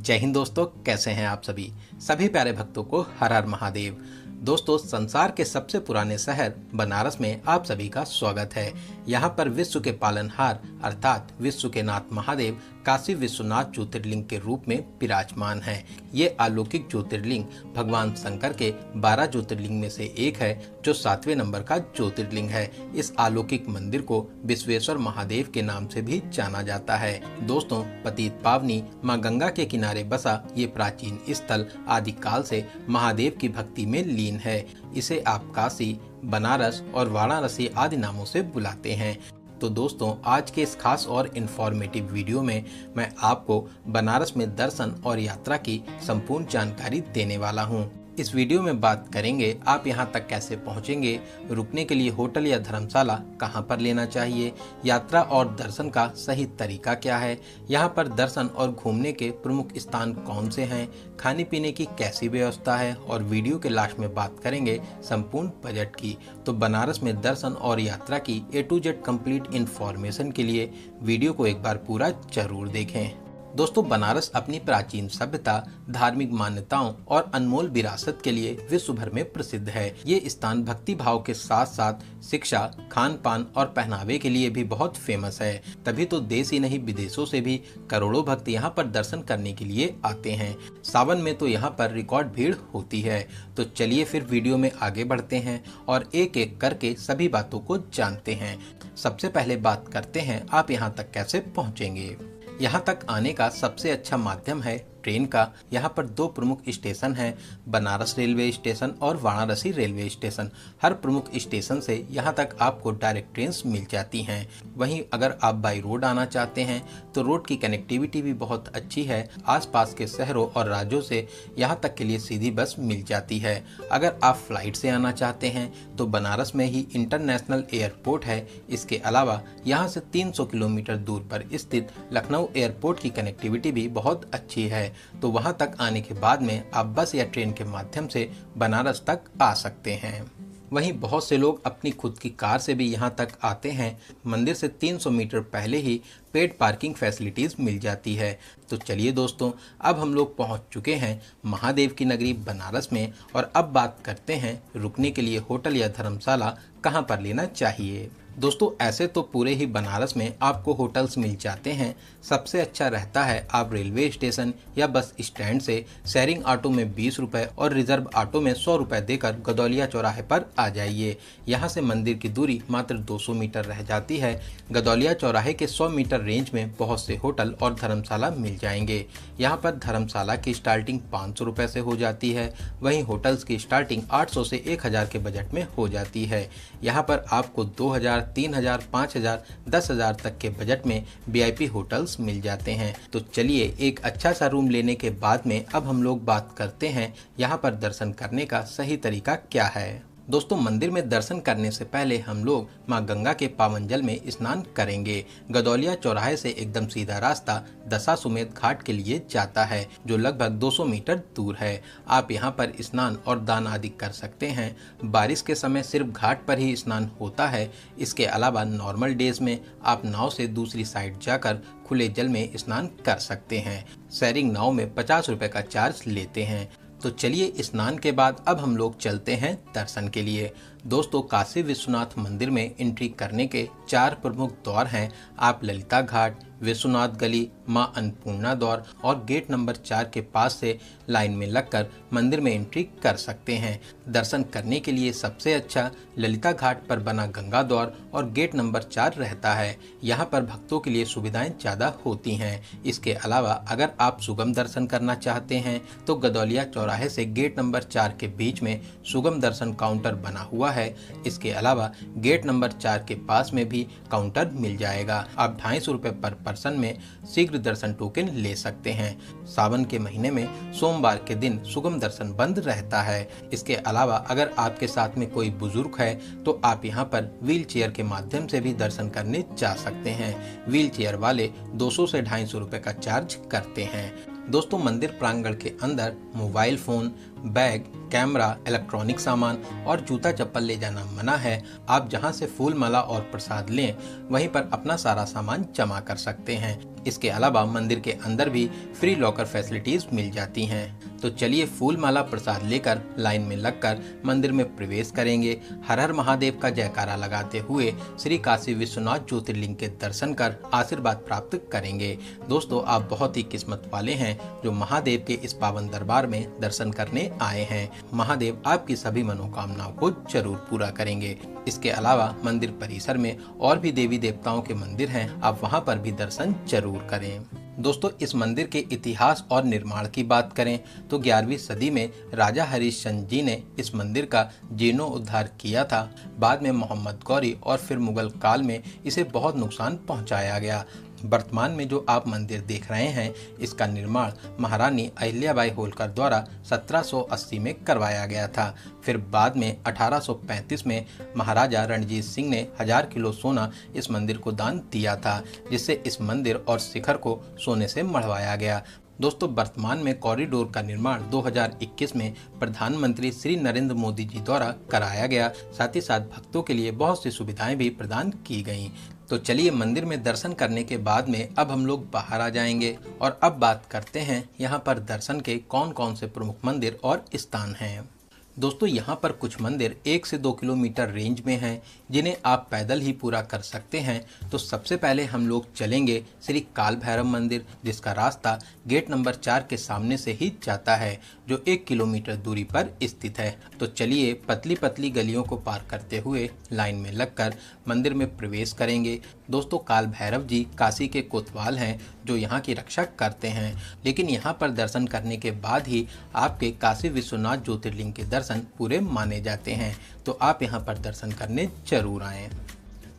जय हिंद दोस्तों, कैसे हैं आप सभी प्यारे भक्तों को हर हर महादेव। दोस्तों, संसार के सबसे पुराने शहर बनारस में आप सभी का स्वागत है। यहाँ पर विश्व के पालनहार अर्थात विश्व के नाथ महादेव काशी विश्वनाथ ज्योतिर्लिंग के रूप में विराजमान है। ये अलौकिक ज्योतिर्लिंग भगवान शंकर के 12 ज्योतिर्लिंग में से एक है, जो 7वें नंबर का ज्योतिर्लिंग है। इस अलौकिक मंदिर को विश्वेश्वर महादेव के नाम से भी जाना जाता है। दोस्तों, पतित पावनी मां गंगा के किनारे बसा ये प्राचीन स्थल आदिकाल से महादेव की भक्ति में लीन है। इसे आप काशी, बनारस और वाराणसी आदि नामों से बुलाते हैं। तो दोस्तों, आज के इस खास और इन्फॉर्मेटिव वीडियो में मैं आपको बनारस में दर्शन और यात्रा की संपूर्ण जानकारी देने वाला हूं। इस वीडियो में बात करेंगे आप यहां तक कैसे पहुंचेंगे, रुकने के लिए होटल या धर्मशाला कहां पर लेना चाहिए, यात्रा और दर्शन का सही तरीका क्या है, यहां पर दर्शन और घूमने के प्रमुख स्थान कौन से हैं, खाने पीने की कैसी व्यवस्था है, और वीडियो के लास्ट में बात करेंगे संपूर्ण बजट की। तो बनारस में दर्शन और यात्रा की A to Z complete information के लिए वीडियो को एक बार पूरा जरूर देखें। दोस्तों, बनारस अपनी प्राचीन सभ्यता, धार्मिक मान्यताओं और अनमोल विरासत के लिए विश्व भर में प्रसिद्ध है। ये स्थान भक्ति भाव के साथ साथ शिक्षा, खान पान और पहनावे के लिए भी बहुत फेमस है। तभी तो देश ही नहीं, विदेशों से भी करोड़ों भक्त यहाँ पर दर्शन करने के लिए आते हैं। सावन में तो यहाँ पर रिकॉर्ड भीड़ होती है। तो चलिए फिर वीडियो में आगे बढ़ते हैं और एक एक करके सभी बातों को जानते हैं। सबसे पहले बात करते हैं आप यहाँ तक कैसे पहुँचेंगे। यहाँ तक आने का सबसे अच्छा माध्यम है ट्रेन का। यहाँ पर 2 प्रमुख स्टेशन हैं, बनारस रेलवे स्टेशन और वाराणसी रेलवे स्टेशन। हर प्रमुख स्टेशन से यहाँ तक आपको डायरेक्ट ट्रेन मिल जाती हैं। वहीं अगर आप बाई रोड आना चाहते हैं तो रोड की कनेक्टिविटी भी बहुत अच्छी है। आसपास के शहरों और राज्यों से यहाँ तक के लिए सीधी बस मिल जाती है। अगर आप फ्लाइट से आना चाहते हैं तो बनारस में ही इंटरनेशनल एयरपोर्ट है। इसके अलावा यहाँ से 300 किलोमीटर दूर पर स्थित लखनऊ एयरपोर्ट की कनेक्टिविटी भी बहुत अच्छी है। तो वहां तक आने के बाद में आप बस या ट्रेन के माध्यम से बनारस तक आ सकते हैं। वहीं बहुत से लोग अपनी खुद की कार से भी यहां तक आते हैं। मंदिर से 300 मीटर पहले ही पेड पार्किंग फैसिलिटीज मिल जाती है। तो चलिए दोस्तों, अब हम लोग पहुंच चुके हैं महादेव की नगरी बनारस में, और अब बात करते हैं रुकने के लिए होटल या धर्मशाला कहां पर लेना चाहिए। दोस्तों, ऐसे तो पूरे ही बनारस में आपको होटल्स मिल जाते हैं। सबसे अच्छा रहता है आप रेलवे स्टेशन या बस स्टैंड से शेयरिंग ऑटो में 20 रुपए और रिजर्व ऑटो में 100 रुपए देकर गदौलिया चौराहे पर आ जाइए। यहाँ से मंदिर की दूरी मात्र 200 मीटर रह जाती है। गदौलिया चौराहे के 100 मीटर रेंज में बहुत से होटल और धर्मशाला मिल जाएंगे। यहाँ पर धर्मशाला की स्टार्टिंग 500 रुपए से हो जाती है। वहीं होटल्स की स्टार्टिंग 800 से 1000 के बजट में हो जाती है। यहाँ पर आपको 2000, 3000, 5000, 10,000 तक के बजट में VIP होटल्स मिल जाते हैं। तो चलिए, एक अच्छा सा रूम लेने के बाद में अब हम लोग बात करते हैं यहाँ पर दर्शन करने का सही तरीका क्या है। दोस्तों, मंदिर में दर्शन करने से पहले हम लोग मां गंगा के पावन जल में स्नान करेंगे। गदौलिया चौराहे से एकदम सीधा रास्ता दशाश्वमेध घाट के लिए जाता है, जो लगभग 200 मीटर दूर है। आप यहां पर स्नान और दान आदि कर सकते हैं। बारिश के समय सिर्फ घाट पर ही स्नान होता है। इसके अलावा नॉर्मल डेज में आप नाव से दूसरी साइड जाकर खुले जल में स्नान कर सकते हैं। शेयरिंग नाव में 50 रुपए का चार्ज लेते हैं। तो चलिए, स्नान के बाद अब हम लोग चलते हैं दर्शन के लिए। दोस्तों, काशी विश्वनाथ मंदिर में एंट्री करने के 4 प्रमुख द्वार हैं। आप ललिता घाट, विश्वनाथ गली, मां अन्नपूर्णा द्वार और गेट नंबर 4 के पास से लाइन में लगकर मंदिर में एंट्री कर सकते हैं। दर्शन करने के लिए सबसे अच्छा ललिता घाट पर बना गंगा द्वार और गेट नंबर 4 रहता है। यहाँ पर भक्तों के लिए सुविधाएं ज्यादा होती हैं। इसके अलावा अगर आप सुगम दर्शन करना चाहते हैं तो गदौलिया चौराहे से गेट नंबर 4 के बीच में सुगम दर्शन काउंटर बना हुआ है। इसके अलावा गेट नंबर 4 के पास में भी काउंटर मिल जाएगा। आप 250 रुपए पर पर्सन में शीघ्र दर्शन टोकन ले सकते हैं। सावन के महीने में सोमवार के दिन सुगम दर्शन बंद रहता है। इसके अलावा अगर आपके साथ में कोई बुजुर्ग है तो आप यहाँ पर व्हील चेयर के माध्यम से भी दर्शन करने जा सकते हैं। व्हील चेयर वाले 200 से 250 रुपए का चार्ज करते हैं। दोस्तों, मंदिर प्रांगण के अंदर mobile phone, bag, camera, electronic सामान और जूता चप्पल ले जाना मना है। आप जहां से फूल माला और प्रसाद लें वहीं पर अपना सारा सामान जमा कर सकते हैं। इसके अलावा मंदिर के अंदर भी फ्री लॉकर फैसिलिटीज मिल जाती हैं। तो चलिए फूल माला प्रसाद लेकर लाइन में लगकर मंदिर में प्रवेश करेंगे। हर हर महादेव का जयकारा लगाते हुए श्री काशी विश्वनाथ ज्योतिर्लिंग के दर्शन कर आशीर्वाद प्राप्त करेंगे। दोस्तों, आप बहुत ही किस्मत वाले हैं जो महादेव के इस पावन दरबार में दर्शन करने आए हैं। महादेव आपकी सभी मनोकामनाओं को जरूर पूरा करेंगे। इसके अलावा मंदिर परिसर में और भी देवी देवताओं के मंदिर हैं, आप वहां पर भी दर्शन जरूर करें। दोस्तों, इस मंदिर के इतिहास और निर्माण की बात करें तो 11वीं सदी में राजा हरिश्चंद्र जी ने इस मंदिर का जीर्णोद्धार किया था। बाद में मोहम्मद गौरी और फिर मुगल काल में इसे बहुत नुकसान पहुंचाया गया। वर्तमान में जो आप मंदिर देख रहे हैं, इसका निर्माण महारानी अहिल्याबाई होलकर द्वारा 1780 में करवाया गया था। फिर बाद में 1835 में महाराजा रणजीत सिंह ने 1000 किलो सोना इस मंदिर को दान दिया था, जिससे इस मंदिर और शिखर को सोने से मढ़वाया गया। दोस्तों, वर्तमान में कॉरिडोर का निर्माण 2021 में प्रधानमंत्री श्री नरेंद्र मोदी जी द्वारा कराया गया। साथ ही साथ भक्तों के लिए बहुत सी सुविधाएं भी प्रदान की गई। तो चलिए मंदिर में दर्शन करने के बाद में अब हम लोग बाहर आ जाएंगे और अब बात करते हैं यहाँ पर दर्शन के कौन कौन से प्रमुख मंदिर और स्थान हैं। दोस्तों, यहाँ पर कुछ मंदिर 1 से 2 किलोमीटर रेंज में हैं, जिन्हें आप पैदल ही पूरा कर सकते हैं। तो सबसे पहले हम लोग चलेंगे श्री काल भैरव मंदिर, जिसका रास्ता गेट नंबर 4 के सामने से ही जाता है, जो 1 किलोमीटर दूरी पर स्थित है। तो चलिए पतली पतली गलियों को पार करते हुए लाइन में लगकर मंदिर में प्रवेश करेंगे। दोस्तों, काल भैरव जी काशी के कोतवाल हैं जो यहाँ की रक्षा करते हैं, लेकिन यहाँ पर दर्शन करने के बाद ही आपके काशी विश्वनाथ ज्योतिर्लिंग के दर्शन पूरे माने जाते हैं। तो आप यहाँ पर दर्शन करने जरूर आएं।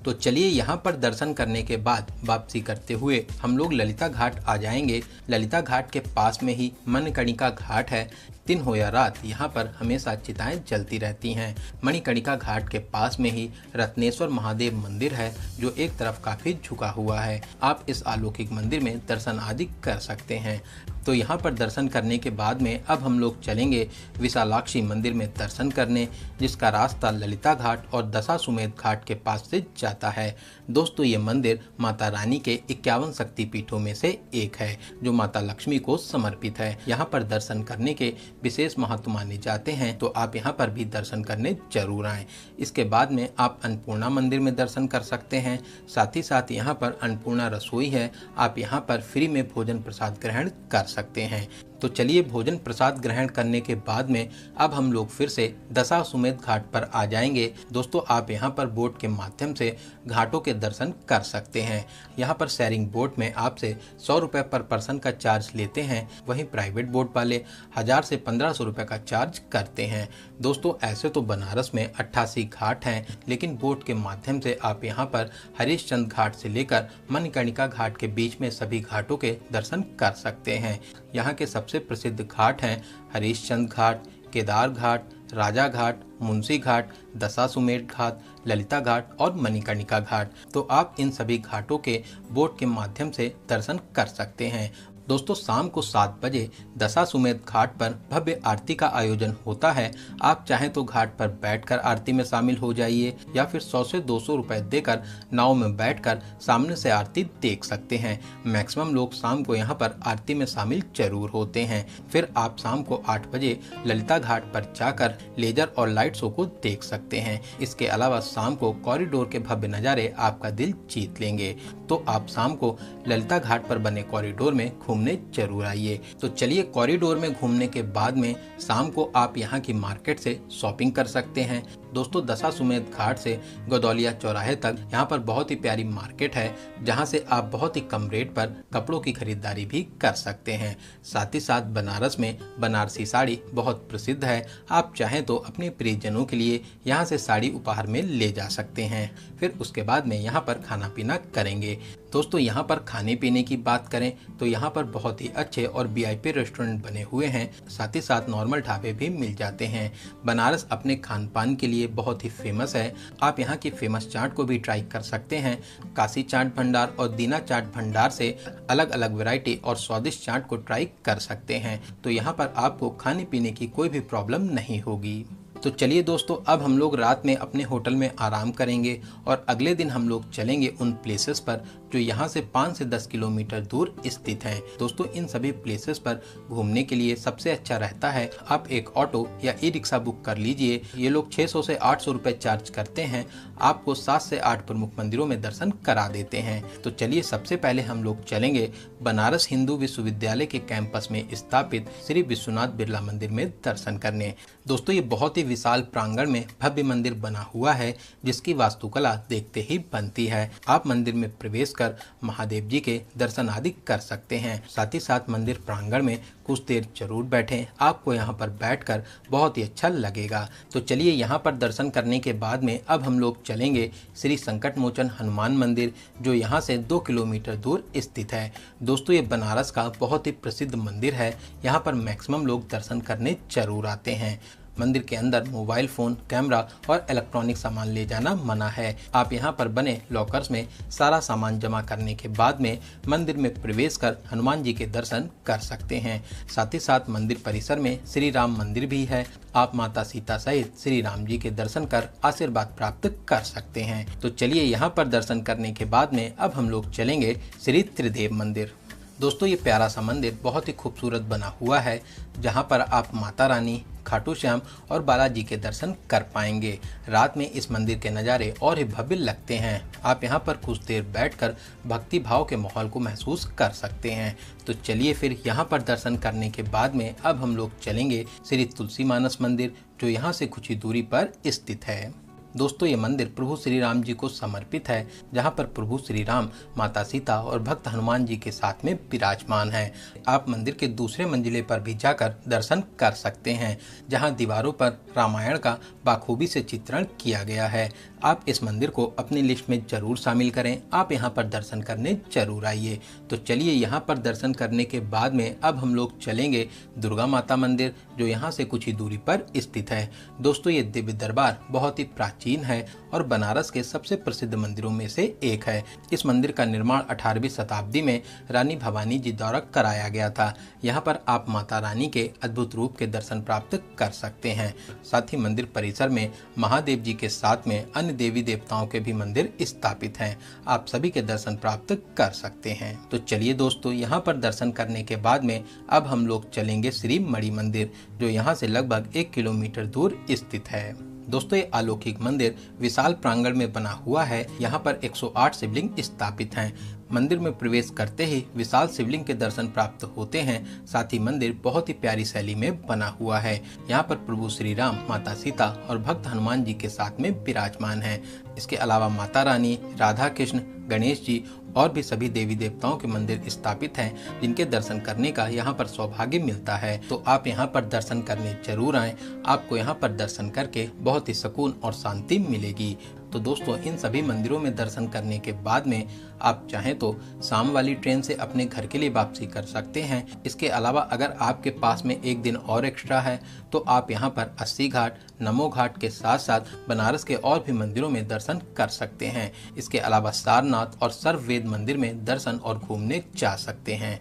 तो चलिए यहाँ पर दर्शन करने के बाद वापसी करते हुए हम लोग ललिता घाट आ जाएंगे। ललिता घाट के पास में ही मणिकर्णिका घाट है। दिन हो या रात यहाँ पर हमेशा चिताएं जलती रहती हैं। मणिकर्णिका घाट के पास में ही रत्नेश्वर महादेव मंदिर है, जो एक तरफ काफी झुका हुआ है। आप इस अलौकिक मंदिर में दर्शन आदि कर सकते हैं। तो यहाँ पर दर्शन करने के बाद में अब हम लोग चलेंगे विशालाक्षी मंदिर में दर्शन करने, जिसका रास्ता ललिता घाट और दशाश्वमेध घाट के पास से जाता है। दोस्तों, ये मंदिर माता रानी के 51 शक्तिपीठों में से एक है, जो माता लक्ष्मी को समर्पित है। यहाँ पर दर्शन करने के विशेष महत्व माने जाते हैं, तो आप यहाँ पर भी दर्शन करने जरूर आएं। इसके बाद में आप अन्नपूर्णा मंदिर में दर्शन कर सकते हैं। साथ ही साथ यहाँ पर अन्नपूर्णा रसोई है, आप यहाँ पर फ्री में भोजन प्रसाद ग्रहण कर सकते हैं। तो चलिए भोजन प्रसाद ग्रहण करने के बाद में अब हम लोग फिर से दशाश्वमेध घाट पर आ जाएंगे। दोस्तों, आप यहाँ पर बोट के माध्यम से घाटों के दर्शन कर सकते हैं। यहाँ पर शेयरिंग बोट में आपसे 100 रुपये पर पर्सन का चार्ज लेते हैं, वहीं प्राइवेट बोट वाले 1000 से 1500 रुपये का चार्ज करते हैं। दोस्तों, ऐसे तो बनारस में 88 घाट हैं, लेकिन बोट के माध्यम से आप यहाँ पर हरिश्चंद्र घाट से लेकर मणिकर्णिका घाट के बीच में सभी घाटों के दर्शन कर सकते हैं। यहाँ के सबसे प्रसिद्ध घाट हैं हरिश्चंद्र घाट, केदार घाट, राजा घाट, मुंशी घाट, दशाश्वमेध घाट, ललिता घाट और मणिकर्णिका घाट। तो आप इन सभी घाटों के बोट के माध्यम से दर्शन कर सकते हैं। दोस्तों, शाम को 7 बजे दशाश्वमेध घाट पर भव्य आरती का आयोजन होता है। आप चाहें तो घाट पर बैठकर आरती में शामिल हो जाइए, या फिर 100 से 200 रुपए देकर नाव में बैठकर सामने से आरती देख सकते हैं। मैक्सिमम लोग शाम को यहाँ पर आरती में शामिल जरूर होते हैं। फिर आप शाम को 8 बजे ललिता घाट पर जाकर लेजर और लाइट शो को देख सकते हैं। इसके अलावा शाम को कॉरिडोर के भव्य नज़ारे आपका दिल जीत लेंगे। तो आप शाम को ललिता घाट पर बने कॉरिडोर में घूमने जरूर आइए। तो चलिए कॉरिडोर में घूमने के बाद में शाम को आप यहाँ की मार्केट से शॉपिंग कर सकते हैं। दोस्तों, दशाश्वमेध घाट से गदौलिया चौराहे तक यहाँ पर बहुत ही प्यारी मार्केट है, जहाँ से आप बहुत ही कम रेट पर कपड़ों की खरीदारी भी कर सकते हैं। साथ ही साथ बनारस में बनारसी साड़ी बहुत प्रसिद्ध है। आप चाहें तो अपने प्रियजनों के लिए यहाँ से साड़ी उपहार में ले जा सकते हैं। फिर उसके बाद में यहाँ पर खाना पीना करेंगे। दोस्तों यहाँ पर खाने पीने की बात करें तो यहाँ पर बहुत ही अच्छे और वीआईपी रेस्टोरेंट बने हुए हैं, साथ ही साथ नॉर्मल ढाबे भी मिल जाते हैं। बनारस अपने खान पान के लिए बहुत ही फेमस है। आप यहाँ की फेमस चाट को भी ट्राई कर सकते हैं। काशी चाट भंडार और दीना चाट भंडार से अलग अलग वैरायटी और स्वादिष्ट चाट को ट्राई कर सकते हैं। तो यहाँ पर आपको खाने पीने की कोई भी प्रॉब्लम नहीं होगी। तो चलिए दोस्तों, अब हम लोग रात में अपने होटल में आराम करेंगे और अगले दिन हम लोग चलेंगे उन प्लेसेस पर जो यहाँ से 5 से 10 किलोमीटर दूर स्थित हैं। दोस्तों इन सभी प्लेसेस पर घूमने के लिए सबसे अच्छा रहता है आप एक ऑटो या ई रिक्शा बुक कर लीजिए। ये लोग 600 से 800 रुपए चार्ज करते हैं। आपको 7 से 8 प्रमुख मंदिरों में दर्शन करा देते हैं। तो चलिए सबसे पहले हम लोग चलेंगे बनारस हिंदू विश्वविद्यालय के कैंपस में स्थापित श्री विश्वनाथ बिरला मंदिर में दर्शन करने। दोस्तों ये बहुत ही विशाल प्रांगण में भव्य मंदिर बना हुआ है, जिसकी वास्तुकला देखते ही बनती है। आप मंदिर में प्रवेश कर महादेव जी के दर्शन आदि कर सकते हैं। साथ ही साथ मंदिर प्रांगण में कुछ देर जरूर बैठें, आपको यहाँ पर बैठकर बहुत ही अच्छा लगेगा। तो चलिए यहाँ पर दर्शन करने के बाद में अब हम लोग चलेंगे श्री संकट मोचन हनुमान मंदिर, जो यहाँ से 2 किलोमीटर दूर स्थित है। दोस्तों ये बनारस का बहुत ही प्रसिद्ध मंदिर है। यहाँ पर मैक्सिमम लोग दर्शन करने जरूर आते हैं। मंदिर के अंदर मोबाइल फोन, कैमरा और इलेक्ट्रॉनिक सामान ले जाना मना है। आप यहाँ पर बने लॉकर्स में सारा सामान जमा करने के बाद में मंदिर में प्रवेश कर हनुमान जी के दर्शन कर सकते हैं। साथ ही साथ मंदिर परिसर में श्री राम मंदिर भी है। आप माता सीता सहित श्री राम जी के दर्शन कर आशीर्वाद प्राप्त कर सकते हैं। तो चलिए यहाँ पर दर्शन करने के बाद में अब हम लोग चलेंगे श्री त्रिदेव मंदिर। दोस्तों ये प्यारा सा मंदिर बहुत ही खूबसूरत बना हुआ है, जहाँ पर आप माता रानी, खाटू श्याम और बालाजी के दर्शन कर पाएंगे। रात में इस मंदिर के नज़ारे और ही भव्य लगते हैं। आप यहाँ पर कुछ देर बैठकर भक्ति भाव के माहौल को महसूस कर सकते हैं। तो चलिए फिर यहाँ पर दर्शन करने के बाद में अब हम लोग चलेंगे श्री तुलसी मानस मंदिर, जो यहाँ से कुछ ही दूरी पर स्थित है। दोस्तों ये मंदिर प्रभु श्री राम जी को समर्पित है, जहाँ पर प्रभु श्री राम, माता सीता और भक्त हनुमान जी के साथ में विराजमान है। आप मंदिर के दूसरे मंजिले पर भी जाकर दर्शन कर सकते हैं, जहाँ दीवारों पर रामायण का बाखूबी से चित्रण किया गया है। आप इस मंदिर को अपनी लिस्ट में जरूर शामिल करें। आप यहाँ पर दर्शन करने जरूर आइए। तो चलिए यहाँ पर दर्शन करने के बाद में अब हम लोग चलेंगे दुर्गा माता मंदिर, जो यहाँ से कुछ ही दूरी पर स्थित है। दोस्तों ये दिव्य दरबार बहुत ही प्राचीन है और बनारस के सबसे प्रसिद्ध मंदिरों में से एक है। इस मंदिर का निर्माण 18वीं शताब्दी में रानी भवानी जी द्वारा कराया गया था। यहाँ पर आप माता रानी के अद्भुत रूप के दर्शन प्राप्त कर सकते हैं। साथ ही मंदिर परिसर में महादेव जी के साथ में अन्य देवी देवताओं के भी मंदिर स्थापित हैं। आप सभी के दर्शन प्राप्त कर सकते हैं। तो चलिए दोस्तों, यहाँ पर दर्शन करने के बाद में अब हम लोग चलेंगे श्री मणि मंदिर, जो यहाँ से लगभग 1 किलोमीटर दूर स्थित है। दोस्तों ये अलौकिक मंदिर विशाल प्रांगण में बना हुआ है। यहाँ पर 108 शिवलिंग स्थापित हैं। मंदिर में प्रवेश करते ही विशाल शिवलिंग के दर्शन प्राप्त होते हैं। साथ ही मंदिर बहुत ही प्यारी शैली में बना हुआ है। यहाँ पर प्रभु श्री राम, माता सीता और भक्त हनुमान जी के साथ में विराजमान हैं। इसके अलावा माता रानी, राधा कृष्ण, गणेश जी और भी सभी देवी देवताओं के मंदिर स्थापित हैं, जिनके दर्शन करने का यहाँ पर सौभाग्य मिलता है। तो आप यहाँ पर दर्शन करने जरूर आएं। आपको यहाँ पर दर्शन करके बहुत ही सुकून और शांति मिलेगी। तो दोस्तों इन सभी मंदिरों में दर्शन करने के बाद में आप चाहें तो शाम वाली ट्रेन से अपने घर के लिए वापसी कर सकते हैं। इसके अलावा अगर आपके पास में एक दिन और एक्स्ट्रा है तो आप यहाँ पर अस्सी घाट, नमो घाट के साथ साथ बनारस के और भी मंदिरों में दर्शन कर सकते हैं। इसके अलावा सारनाथ और सर्ववेद मंदिर में दर्शन और घूमने जा सकते हैं।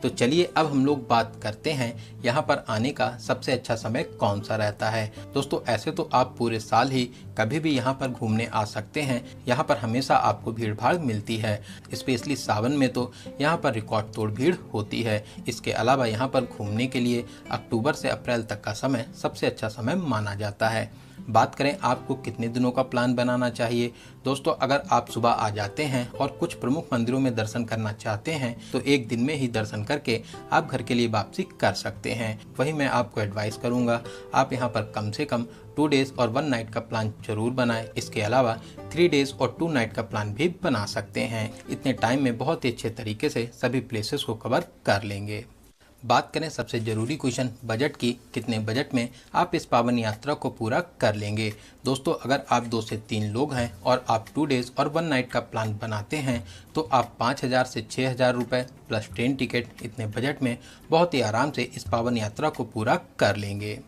तो चलिए अब हम लोग बात करते हैं यहाँ पर आने का सबसे अच्छा समय कौन सा रहता है। दोस्तों ऐसे तो आप पूरे साल ही कभी भी यहाँ पर घूमने आ सकते हैं। यहाँ पर हमेशा आपको भीड़ भाड़ मिलती है। स्पेशली सावन में तो यहाँ पर रिकॉर्ड तोड़ भीड़ होती है। इसके अलावा यहाँ पर घूमने के लिए अक्टूबर से अप्रैल तक का समय सबसे अच्छा समय माना जाता है। बात करें आपको कितने दिनों का प्लान बनाना चाहिए। दोस्तों अगर आप सुबह आ जाते हैं और कुछ प्रमुख मंदिरों में दर्शन करना चाहते हैं तो एक दिन में ही दर्शन करके आप घर के लिए वापसी कर सकते हैं। वही मैं आपको एडवाइस करूंगा, आप यहाँ पर कम से कम 2 डेज और 1 नाइट का प्लान जरूर बनाएं। इसके अलावा 3 डेज और 2 नाइट का प्लान भी बना सकते हैं। इतने टाइम में बहुत ही अच्छे तरीके से सभी प्लेसेस को कवर कर लेंगे। बात करें सबसे जरूरी क्वेश्चन बजट की, कितने बजट में आप इस पावन यात्रा को पूरा कर लेंगे। दोस्तों अगर आप 2 से 3 लोग हैं और आप 2 डेज और 1 नाइट का प्लान बनाते हैं तो आप 5,000 से 6,000 रुपये प्लस ट्रेन टिकट इतने बजट में बहुत ही आराम से इस पावन यात्रा को पूरा कर लेंगे।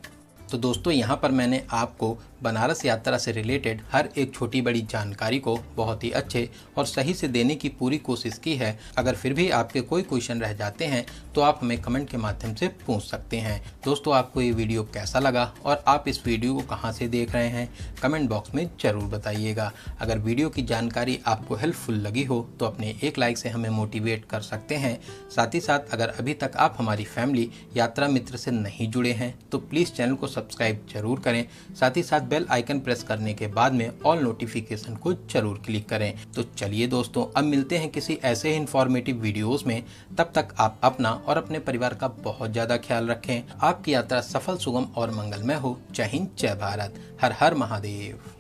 तो दोस्तों यहाँ पर मैंने आपको बनारस यात्रा से रिलेटेड हर एक छोटी बड़ी जानकारी को बहुत ही अच्छे और सही से देने की पूरी कोशिश की है। अगर फिर भी आपके कोई क्वेश्चन रह जाते हैं तो आप हमें कमेंट के माध्यम से पूछ सकते हैं। दोस्तों आपको ये वीडियो कैसा लगा और आप इस वीडियो को कहाँ से देख रहे हैं कमेंट बॉक्स में ज़रूर बताइएगा। अगर वीडियो की जानकारी आपको हेल्पफुल लगी हो तो अपने एक लाइक से हमें मोटिवेट कर सकते हैं। साथ ही साथ अगर अभी तक आप हमारी फैमिली यात्रा मित्र से नहीं जुड़े हैं तो प्लीज़ चैनल को सब्सक्राइब जरूर करें। साथ ही साथ बेल आइकन प्रेस करने के बाद में ऑल नोटिफिकेशन को जरूर क्लिक करें। तो चलिए दोस्तों अब मिलते हैं किसी ऐसे ही इंफॉर्मेटिव वीडियोस में। तब तक आप अपना और अपने परिवार का बहुत ज्यादा ख्याल रखें। आपकी यात्रा सफल, सुगम और मंगलमय हो। जय हिंद, जय भारत, हर हर महादेव।